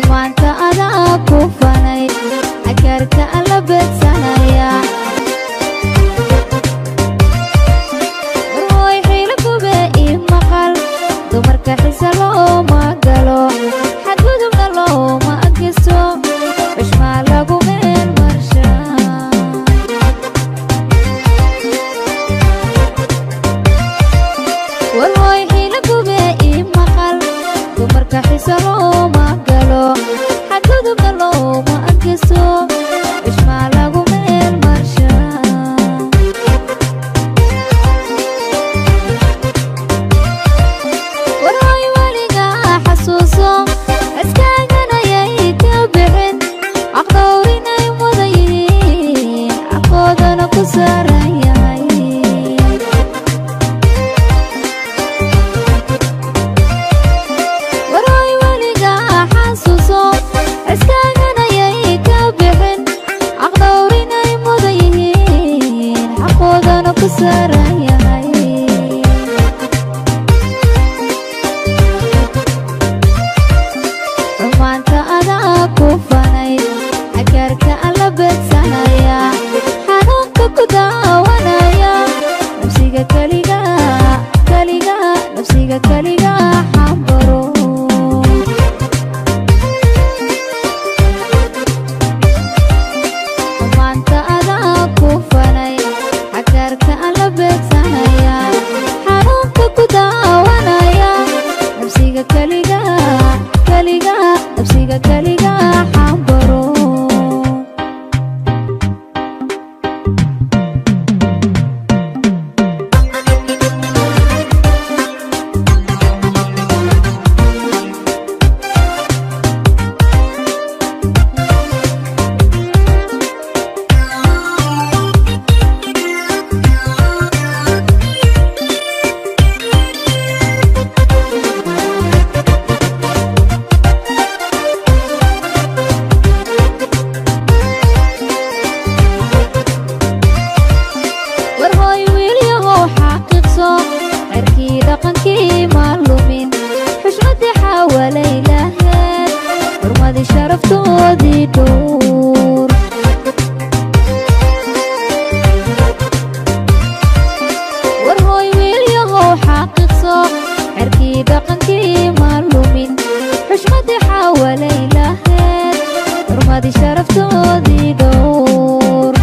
maanta adaa ku fanay xakarka alla bedsanaya warhooy xiilo gube ii maqal dumarka xisa looma galo xadgudubna looma agiso bishmaa lagu meel marsha warhooy xiilo gube ii maqal dumarka xisa looma galo xadgudubna looma agiso bishmaa lagu meel marsha warhooy weligaa xasuuso iskaaganayay ka bixin caqdowrinay mudan yihiin caqoodana ku saaran yahay warhooy weligaa xasuuso iskaaganayay ka bixin caqdowrinay mudan yihiin xaqoodana ku saaran yahay maanta adaa ku fanay xakarka alla bedsanaya xanuunka ku daawanaya nafsiga keliga nafsiga keliga xambaro maanta adaa ku fanay xakarka alla bedsanaya xanuunka ku daawanaya nafsiga keliga nafsiga keliga xambaro warhooy wiilyahow xaqiiqso xerkii dhaqankii ma lumin xushmadii xawalay laheed xurmadii sharaftoodii dhowr warhooy wiilyahow xaqiiqso xerkii dhaqankii ma lumin xushmadii xawalay laheed xurmadii sharaftoodii dhowr